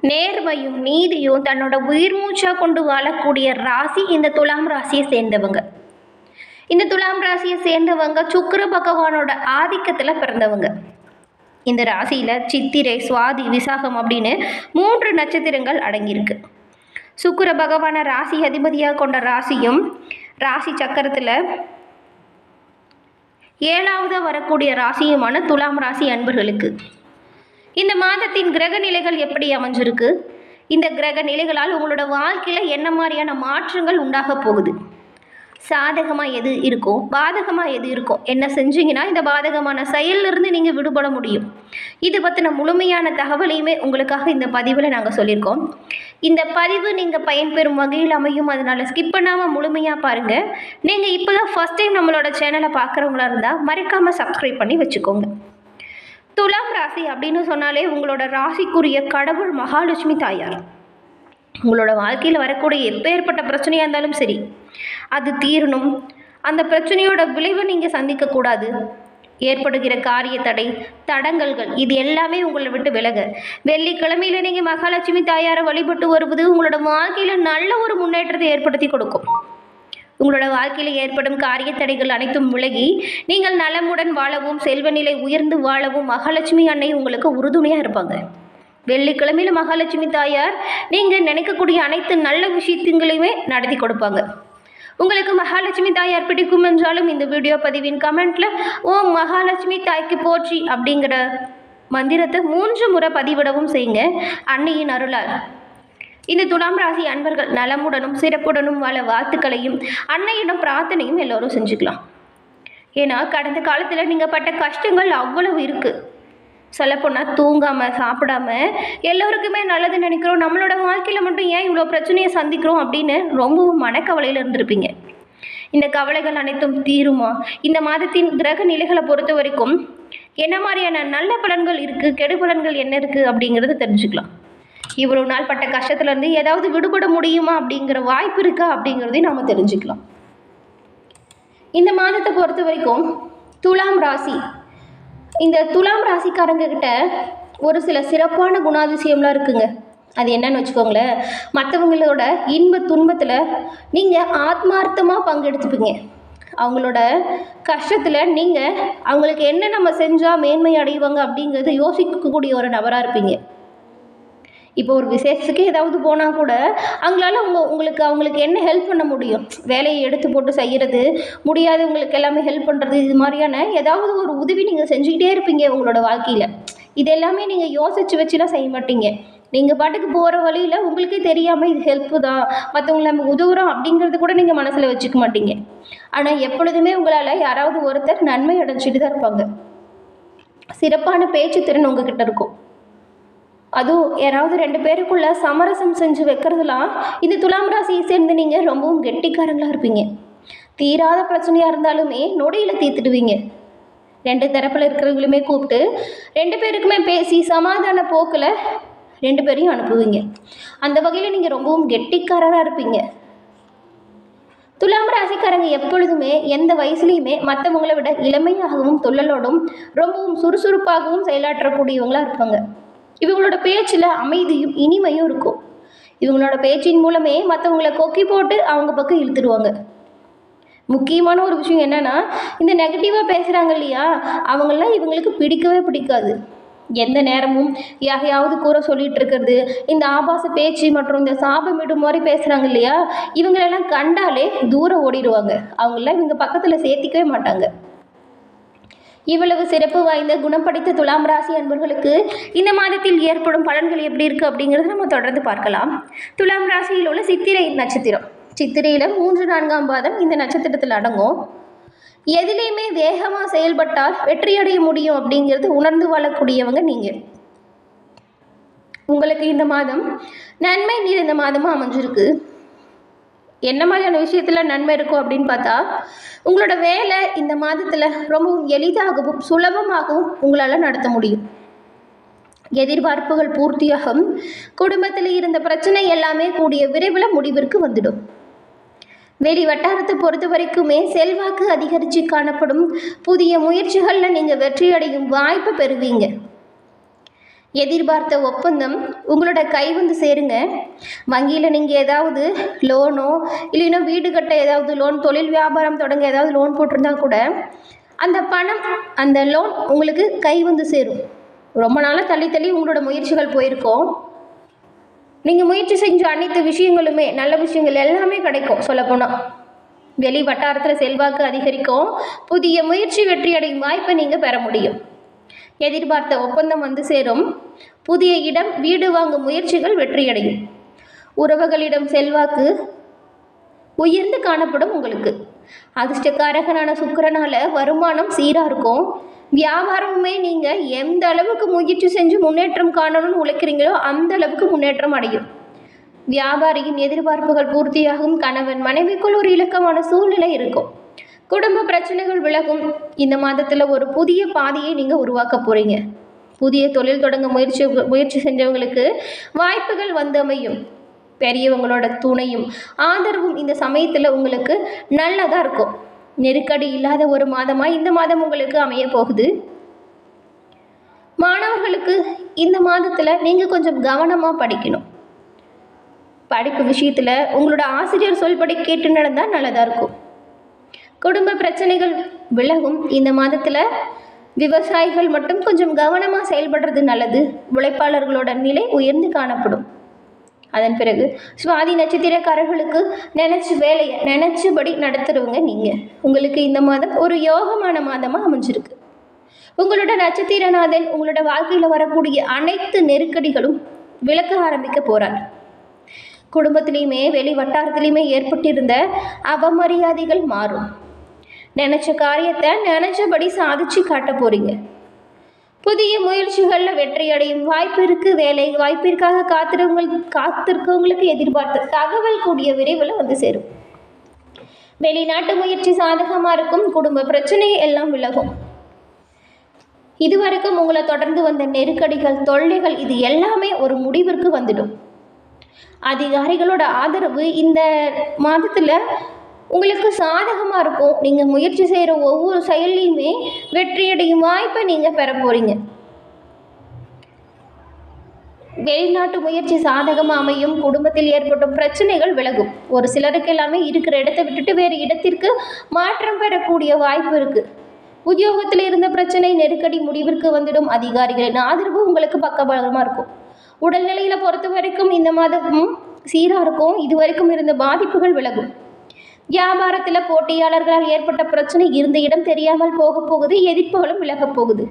நேர்மையும் நீதியும் தன்னோட உயிர் மூச்சா கொண்டு வாழக்கூடிய ராசி இந்த துலாம் ராசியை சேர்ந்தவங்க. இந்த துலாம் ராசியை சேர்ந்தவங்க சுக்கிர பகவானோட ஆதிக்கத்தில் பிறந்தவங்க. இந்த ராசியில சித்திரை, சுவாதி, விசாகம் அப்படின்னு 3 நட்சத்திரங்கள் அடங்கியிருக்கு. சுக்கிர பகவான ராசி அதிபதியாக கொண்ட ராசியும் ராசி சக்கரத்தில் 7வது வரக்கூடிய ராசியுமான துலாம் ராசி அன்பர்களுக்கு இந்த மாதத்தின் கிரக நிலைகள் எப்படி அமைஞ்சிருக்கு, இந்த கிரக நிலைகளால் உங்களோட வாழ்க்கையில் என்ன மாதிரியான மாற்றங்கள் உண்டாக போகுது, சாதகமாக எது இருக்கும், பாதகமாக எது இருக்கும், என்ன செஞ்சீங்கன்னா இந்த பாதகமான செயலிலிருந்து நீங்கள் விடுபட முடியும், இது பற்றின முழுமையான தகவலையுமே உங்களுக்காக இந்த பதிவில் நாங்கள் சொல்லியிருக்கோம். இந்த பதிவு நீங்கள் பயன்பெறும் வகையில் அமையும், அதனால் ஸ்கிப் பண்ணாமல் முழுமையாக பாருங்கள். நீங்கள் இப்போ தான் ஃபஸ்ட் டைம் நம்மளோட சேனலை பார்க்குறவங்களா இருந்தால் மறக்காமல் சப்ஸ்கிரைப் பண்ணி வச்சுக்கோங்க. துலாம் ராசி அப்படின்னு சொன்னாலே உங்களோட ராசிக்குரிய கடவுள் மகாலட்சுமி தாயார். உங்களோட வாழ்க்கையில் வரக்கூடிய எப்பேற்பட்ட பிரச்சனையாக இருந்தாலும் சரி, அது தீரணும். அந்த பிரச்சனையோட விளைவை நீங்கள் சந்திக்கக்கூடாது. ஏற்படுகிற காரிய தடை, தடங்கல்கள் இது எல்லாமே உங்களை விட்டு விலக வெள்ளிக்கிழமையில் நீங்கள் மகாலட்சுமி தாயாரை வழிபட்டு வருவது உங்களோட வாழ்க்கையில் நல்ல ஒரு முன்னேற்றத்தை ஏற்படுத்தி கொடுக்கும். உங்களோட வாழ்க்கையில் ஏற்படும் காரிய தடைகள் அனைத்தும் விலகி நீங்கள் நலமுடன் வாழவும் செல்வநிலை உயர்ந்து வாழவும் மகாலட்சுமி அன்னை உங்களுக்கு உறுதுணையாக இருப்பாங்க. வெள்ளிக்கிழமையில் மகாலட்சுமி தாயார் நீங்கள் நினைக்கக்கூடிய அனைத்து நல்ல விஷயங்களையுமே நடத்தி கொடுப்பாங்க. உங்களுக்கு மகாலட்சுமி தாயார் பிடிக்கும் என்றாலும் இந்த வீடியோ பதிவின் கமெண்ட்டில் ஓம் மகாலட்சுமி தாய்க்கு போற்றி அப்படிங்கிற மந்திரத்தை 3 முறை பதிவிடவும் செய்யுங்க. அன்னையின் அருளால் இந்த துலாம் ராசி அன்பர்கள் நலமுடனும் சிறப்புடனும் வாழ வாழ்த்துக்களையும் அன்னையிடம் பிரார்த்தனையும் எல்லோரும் செஞ்சுக்கலாம். ஏன்னா கடந்த காலத்தில் நீங்கள் பட்ட கஷ்டங்கள் அவ்வளவு இருக்குது. சொல்லப்போனால் தூங்காமல் சாப்பிடாம எல்லோருக்குமே நல்லது நினைக்கிறோம், நம்மளோட வாழ்க்கையில் மட்டும் ஏன் இவ்வளோ பிரச்சனையை சந்திக்கிறோம் அப்படின்னு ரொம்பவும் மனக்கவலையில் இருந்திருப்பீங்க. இந்த கவலைகள் அனைத்தும் தீருமா? இந்த மாதத்தின் கிரக நிலைகளை பொறுத்த வரைக்கும் என்ன மாதிரியான நல்ல பலன்கள் இருக்குது, கெடு பலன்கள் என்ன இருக்குது அப்படிங்கிறத தெரிஞ்சுக்கலாம். இவ்வளோ நாள் பட்ட கஷ்டத்துலேருந்து ஏதாவது விடுபட முடியுமா அப்படிங்கிற வாய்ப்பு இருக்கா அப்படிங்கிறதையும் நாம் தெரிஞ்சுக்கலாம். இந்த மாதத்தை பொறுத்த வரைக்கும் துலாம் ராசி, இந்த துலாம் ராசிக்காரங்க கிட்ட ஒரு சில சிறப்பான குணாதிசயம்லாம் இருக்குங்க. அது என்னன்னு வச்சுக்கோங்களேன், மற்றவங்களோட இன்ப துன்பத்தில் நீங்கள் ஆத்மார்த்தமாக பங்கெடுத்துப்பீங்க. அவங்களோட கஷ்டத்தில் நீங்கள் அவங்களுக்கு என்ன நம்ம செஞ்சால் மேன்மை அடைவாங்க அப்படிங்கிறத யோசிக்கக்கூடிய ஒரு நபராக இருப்பீங்க. இப்போ ஒரு விசேஷத்துக்கு ஏதாவது போனால் கூட அவங்களால அவங்களுக்கு என்ன ஹெல்ப் பண்ண முடியும், வேலையை எடுத்து போட்டு செய்கிறது முடியாது, உங்களுக்கு எல்லாமே ஹெல்ப் பண்ணுறது, இது மாதிரியான ஏதாவது ஒரு உதவி நீங்கள் செஞ்சுக்கிட்டே இருப்பீங்க உங்களோட வாழ்க்கையில். இது எல்லாமே நீங்கள் யோசித்து வச்சுலாம் செய்ய மாட்டீங்க. நீங்கள் பாட்டுக்கு போகிற வழியில் உங்களுக்கே தெரியாமல் இது ஹெல்ப்பு தான், மற்றவங்களை நம்ம உதவுறோம் அப்படிங்கிறது கூட நீங்கள் மனசில் வச்சுக்க மாட்டீங்க. ஆனால் எப்பொழுதுமே உங்களால் யாராவது ஒருத்தர் நன்மை அடைஞ்சிட்டு தான் இருப்பாங்க. சிறப்பான பேச்சு திறன் உங்ககிட்ட இருக்கும். அதுவும் யாராவது 2 பேருக்குள்ள சமரசம் செஞ்சு வைக்கிறதுலாம் இந்த துலாம் ராசியை சேர்ந்து நீங்கள் ரொம்பவும் கெட்டிக்காரங்களாக இருப்பீங்க. தீராத பிரச்சனையாக இருந்தாலுமே நொடியில் தீர்த்துடுவீங்க. 2 தரப்பில் இருக்கிறவங்களுமே கூப்பிட்டு 2 பேருக்குமே பேசி சமாதான போக்கில் 2 பேரையும் அனுப்புவீங்க. அந்த வகையில் நீங்கள் ரொம்பவும் கெட்டிக்காரராக இருப்பீங்க. துலாம் ராசிக்காரங்க எப்பொழுதுமே எந்த வயசுலையுமே மற்றவங்களை விட இளமையாகவும் துள்ளலோடும் ரொம்பவும் சுறுசுறுப்பாகவும் செயலாற்றக்கூடியவங்களாக இருப்பாங்க. இவங்களோட பேச்சில் அமைதியும் இனிமையும் இருக்கும். இவங்களோட பேச்சின் மூலமே மற்றவங்களை கொக்கி போட்டு அவங்க பக்கம் இழுத்துடுவாங்க. முக்கியமான ஒரு விஷயம் என்னென்னா, இந்த நெகட்டிவாக பேசுகிறாங்க இல்லையா, அவங்களாம் இவங்களுக்கு பிடிக்கவே பிடிக்காது. எந்த நேரமும் யாரையாவது கூற சொல்லிகிட்டு இருக்கிறது, இந்த ஆபாச பேச்சு மற்றும் இந்த சாபமிடும் மாதிரி பேசுகிறாங்க இல்லையா, இவங்களெல்லாம் கண்டாலே தூரம் ஓடிடுவாங்க. அவங்களாம் இவங்க பக்கத்தில் சேர்த்திக்கவே மாட்டாங்க. இவ்வளவு சிறப்பு வாய்ந்த குணம் படைத்த துலாம் ராசி அன்பர்களுக்கு இந்த மாதத்தில் ஏற்படும் பலன்கள் எப்படி இருக்குது அப்படிங்கிறத நம்ம தொடர்ந்து பார்க்கலாம். துலாம் ராசியில் உள்ள சித்திரை நட்சத்திரம், சித்திரையில் 3, 4ஆம் பாதம் இந்த நட்சத்திரத்தில் அடங்கும். எதிலையுமே வேகமாக செயல்பட்டால் வெற்றியடைய முடியும் அப்படிங்கிறது உணர்ந்து வாழக்கூடியவங்க நீங்கள். உங்களுக்கு இந்த மாதம் நன்மை நிறைந்த மாதமாக அமைஞ்சிருக்கு. என்ன மாதிரியான விஷயத்தில் நன்மை இருக்கும் அப்படின்னு பார்த்தா, உங்களோட வேலை இந்த மாதத்தில் ரொம்பவும் எளிதாகவும் சுலபமாகவும் உங்களால் நடத்த முடியும். எதிர்பார்ப்புகள் பூர்த்தியாகும். குடும்பத்தில் இருந்த பிரச்சனை எல்லாமே கூடிய விரைவில் முடிவிற்கு வந்துடும். வெளி வட்டாரத்தை பொறுத்த வரைக்குமே செல்வாக்கு அதிகரித்து காணப்படும். புதிய முயற்சிகளில் நீங்கள் வெற்றி அடையும் வாய்ப்பு பெறுவீங்க. எதிர்பார்த்த ஒப்பந்தம் உங்களோட கை வந்து சேருங்க. வங்கியில் நீங்கள் ஏதாவது லோனோ இல்லைன்னா வீடு கட்ட ஏதாவது லோன், தொழில் வியாபாரம் தொடங்க ஏதாவது லோன் போட்டிருந்தா கூட அந்த பணம், அந்த லோன் உங்களுக்கு கை வந்து சேரும். ரொம்ப நாளாக தள்ளி தள்ளி உங்களோட முயற்சிகள் போயிருக்கோம். நீங்கள் முயற்சி செஞ்ச அனைத்து விஷயங்களுமே, நல்ல விஷயங்கள் எல்லாமே கிடைக்கும். சொல்லப்போனால் வெளி வட்டாரத்தில் செல்வாக்கு அதிகரிக்கும். புதிய முயற்சி வெற்றியடையும் வாய்ப்பை நீங்கள் பெற முடியும். எதிர்பார்த்த ஒப்பந்தம் வந்து சேரும். புதிய இடம், வீடு வாங்கும் முயற்சிகள் வெற்றியடையும். உறவுகளிடம் செல்வாக்கு உயர்ந்து காணப்படும். உங்களுக்கு அதிர்ஷ்டக்காரகனான சுக்கிரனால வருமானம் சீராக இருக்கும். வியாபாரமுமே நீங்கள் எந்த அளவுக்கு முயற்சி செஞ்சு முன்னேற்றம் காணணும்னு உழைக்கிறீங்களோ அந்த அளவுக்கு முன்னேற்றம் அடையும். வியாபாரியின் எதிர்பார்ப்புகள் பூர்த்தியாகும். கணவன் மனைவிக்குள் ஒரு இலக்கமான சூழ்நிலை இருக்கும். குடும்ப பிரச்சனைகள் விலகும். இந்த மாதத்தில் ஒரு புதிய பாதையை நீங்கள் உருவாக்க போகிறீங்க. புதிய தொழில் தொடங்க முயற்சி செஞ்சவங்களுக்கு வாய்ப்புகள் வந்து அமையும். பெரியவங்களோட துணையும் ஆதரவும் இந்த சமயத்தில் உங்களுக்கு நல்லதாக இருக்கும். நெருக்கடி இல்லாத ஒரு மாதமாக இந்த மாதம் உங்களுக்கு அமைய போகுது. மாணவர்களுக்கு இந்த மாதத்தில் நீங்கள் கொஞ்சம் கவனமாக படிக்கணும். படிப்பு விஷயத்தில் உங்களோட ஆசிரியர் சொல்படி கேட்டு நடந்தால் நல்லதாக இருக்கும். குடும்ப பிரச்சனைகள் விலகும். இந்த மாதத்தில் விவசாயிகள் மட்டும் கொஞ்சம் கவனமாக செயல்படுறது நல்லது. உழைப்பாளர்களோட நிலை உயர்ந்து காணப்படும். அதன் பிறகு சுவாதி நட்சத்திரக்காரர்களுக்கு நினைச்ச வேலையை நினைச்சபடி நடத்துறவங்க நீங்கள். உங்களுக்கு இந்த மாதம் ஒரு யோகமான மாதமாக அமைஞ்சிருக்கு. உங்களோட நட்சத்திரநாதன் உங்களோட வாழ்க்கையில் வரக்கூடிய அனைத்து நெருக்கடிகளும் விலக்க ஆரம்பிக்க போகிறார். குடும்பத்திலையுமே வெளி வட்டாரத்திலையுமே ஏற்பட்டிருந்த அவமரியாதைகள் மாறும். நினச்ச காரியத்தை நினச்சபடி சாதிச்சு காட்ட போகிறீங்க. புதிய முயற்சிகளில் வெற்றி அடையும் வாய்ப்பு இருக்குது. வேலை வாய்ப்பிற்காக காத்திருக்கவங்களுக்கு எதிர்பார்த்த தகவல் கூடிய விரைவில் வந்து சேரும். வெளிநாட்டு முயற்சி சாதகமாக இருக்கும். குடும்ப பிரச்சனை எல்லாம் விலகும். இதுவரைக்கும் உங்களை தொடர்ந்து வந்த நெருக்கடிகள், தொல்லைகள் இது எல்லாமே ஒரு முடிவிற்கு வந்துடும். அதிகாரிகளோட ஆதரவு இந்த மாதத்தில் உங்களுக்கு சாதகமாக இருக்கும். நீங்கள் முயற்சி செய்கிற ஒவ்வொரு செயல்லையுமே வெற்றியடையும் வாய்ப்பை நீங்கள் பெற போகிறீங்க. வெளிநாட்டு முயற்சி சாதகமாக அமையும். குடும்பத்தில் ஏற்பட்ட பிரச்சனைகள் விலகும். ஒரு சிலருக்கு எல்லாமே இருக்கிற இடத்தை விட்டுட்டு வேறு இடத்திற்கு மாற்றம் பெறக்கூடிய வாய்ப்பு இருக்குது. உத்தியோகத்தில் இருந்த பிரச்சனை, நெருக்கடி முடிவிற்கு வந்துடும். அதிகாரிகளின் ஆதரவு உங்களுக்கு பக்கபலமாக இருக்கும். உடல்நிலையில் பொறுத்த வரைக்கும் இந்த மாதமும் சீராக இருக்கும். இதுவரைக்கும் இருந்த பாதிப்புகள் விலகும். வியாபாரத்தில் போட்டியாளர்களால் ஏற்பட்ட பிரச்சனை இருந்த இடம் தெரியாமல் போக போகுது. எதிர்ப்புகளும் விலகப் போகுது.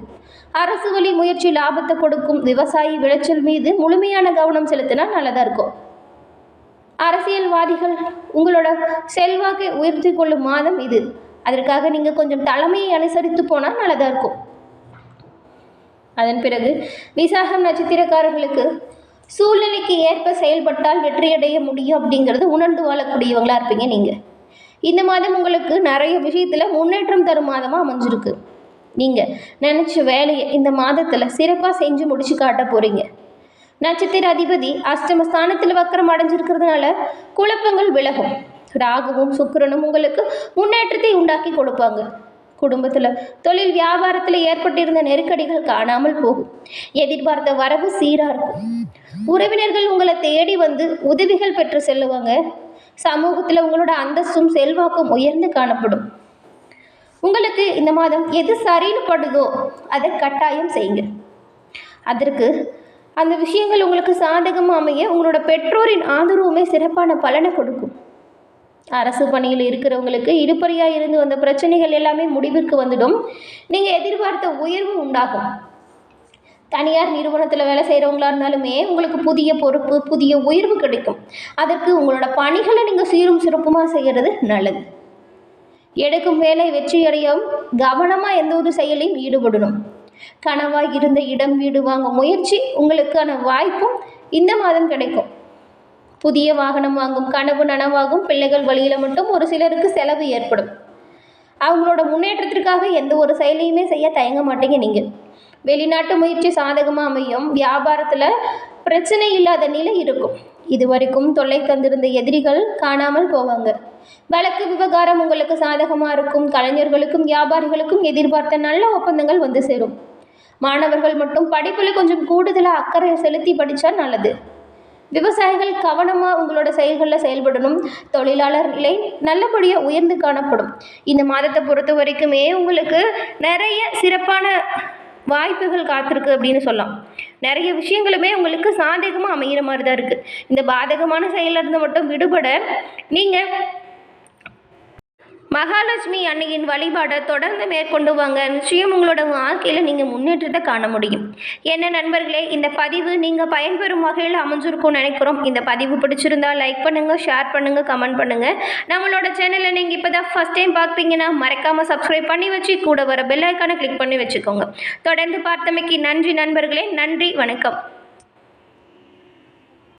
அரசு வழி முயற்சி லாபத்தை கொடுக்கும். விவசாயி விளைச்சல் மீது முழுமையான கவனம் செலுத்தினா நல்லதாக இருக்கும். அரசியல்வாதிகள் உங்களோட செல்வாக்கை உயர்த்தி கொள்ளும் மாதம் இது. அதற்காக நீங்கள் கொஞ்சம் தலைமையை அனுசரித்து போனால் நல்லதாக இருக்கும். அதன் பிறகு விசாகம் நட்சத்திரக்காரர்களுக்கு சூழ்நிலைக்கு ஏற்ப செயல்பட்டால் வெற்றியடைய முடியும் அப்படிங்கிறது உணர்ந்து வாழக்கூடியவங்களாக இருப்பீங்க நீங்கள். இந்த மாதம் உங்களுக்கு நிறைய விஷயத்தில் முன்னேற்றம் தரும் மாதமாக அமைஞ்சிருக்கு. நீங்கள் நினச்ச வேலையை இந்த மாதத்தில் சிறப்பாக செஞ்சு முடிச்சு காட்ட போகிறீங்க. நட்சத்திர அதிபதி அஷ்டமஸ்தானத்தில் வக்கரம் அடைஞ்சிருக்கிறதுனால குழப்பங்கள் விலகும். ராகுவும் சுக்கிரனும் உங்களுக்கு முன்னேற்றத்தை உண்டாக்கி கொடுப்பாங்க. குடும்பத்தில் தொழில் வியாபாரத்தில் ஏற்பட்டிருந்த நெருக்கடிகள் காணாமல் போகும். எதிர்பார்த்த வரவு சீராக இருக்கும். உறவினர்கள் உங்களை தேடி வந்து உதவிகள் பெற்று செல்லுவாங்க. சமூகத்தில் உங்களோட அந்தஸ்தும் செல்வாக்கும் உயர்ந்து காணப்படும். உங்களுக்கு இந்த மாதம் எது சரின்னு படுதோ அதை கட்டாயம் செய்யுங்க. அதற்கு அந்த விஷயங்கள் உங்களுக்கு சாதகமாக அமைய உங்களோட பெற்றோரின் ஆதரவுமே சிறப்பான பலனை கொடுக்கும். அரசு பணியில் இருக்கிறவங்களுக்கு இடுப்பறியாக இருந்து வந்த பிரச்சனைகள் எல்லாமே முடிவிற்கு வந்துடும். நீங்கள் எதிர்பார்த்த உயர்வு உண்டாகும். தனியார் நிறுவனத்தில் வேலை செய்கிறவங்களா இருந்தாலுமே உங்களுக்கு புதிய பொறுப்பு, புதிய உயர்வு கிடைக்கும். அதற்கு உங்களோட பணிகளை நீங்கள் சீரும் சிறப்புமாக செய்கிறது நல்லது. எடுக்கும் வேலை வெற்றியடையும். கவனமாக எந்த ஒரு செயலையும் ஈடுபடணும். கனவாக இருந்த இடம், வீடு வாங்க முயற்சி உங்களுக்கான வாய்ப்பும் இந்த மாதம் கிடைக்கும். புதிய வாகனம் வாங்கும் கனவு நனவாகும். பிள்ளைகள் வழியில் மட்டும் ஒரு சிலருக்கு செலவு ஏற்படும். அவங்களோட முன்னேற்றத்திற்காக எந்த ஒரு செயலையுமே செய்ய தயங்க மாட்டீங்க நீங்கள். வெளிநாட்டு முயற்சி சாதகமாக அமையும். வியாபாரத்தில் பிரச்சனை இல்லாத நிலை இருக்கும். இதுவரைக்கும் தொல்லை தந்திருந்த எதிரிகள் காணாமல் போவாங்க. வழக்கு விவகாரம் உங்களுக்கு சாதகமாக இருக்கும். கலைஞர்களுக்கும் வியாபாரிகளுக்கும் எதிர்பார்த்த நல்ல ஒப்பந்தங்கள் வந்து சேரும். மாணவர்கள் மட்டும் படிப்பில் கொஞ்சம் கூடுதலாக அக்கறை செலுத்தி படித்தா நல்லது. விவசாயிகள் கவனமாக உங்களோட செயல்களில் செயல்படணும். தொழிலாளர் நிலை நல்லபடியாக உயர்ந்து காணப்படும். இந்த மாதத்தை பொறுத்த வரைக்குமே உங்களுக்கு நிறைய சிறப்பான வாய்ப்புகள் காத்திருக்கு அப்படின்னு சொல்லலாம். நிறைய விஷயங்களுமே உங்களுக்கு சாதகமாக அமைகிற மாதிரி தான் இருக்குது. இந்த பாதகமான செயலிருந்து மட்டும் விடுபட நீங்கள் மகாலட்சுமி அன்னையின் வழிபாடை தொடர்ந்து மேற்கொண்டு வாங்க. நிச்சயம் உங்களோட வாழ்க்கையில் நீங்கள் முன்னேற்றத்தை காண முடியும். என்ன நண்பர்களே, இந்த பதிவு நீங்கள் பயன்பெறும் வகையில் அமைஞ்சிருக்கும்னு நினைக்கிறோம். இந்த பதிவு பிடிச்சிருந்தா லைக் பண்ணுங்கள், ஷேர் பண்ணுங்கள், கமெண்ட் பண்ணுங்கள். நம்மளோட சேனலில் நீங்கள் இப்போ தான் ஃபஸ்ட் டைம் பார்க்குறீங்கன்னா மறக்காமல் சப்ஸ்கிரைப் பண்ணி வச்சு கூட வர பெல் ஐக்கானை கிளிக் பண்ணி வச்சுக்கோங்க. தொடர்ந்து பார்த்தமைக்கு நன்றி நண்பர்களே. நன்றி, வணக்கம்.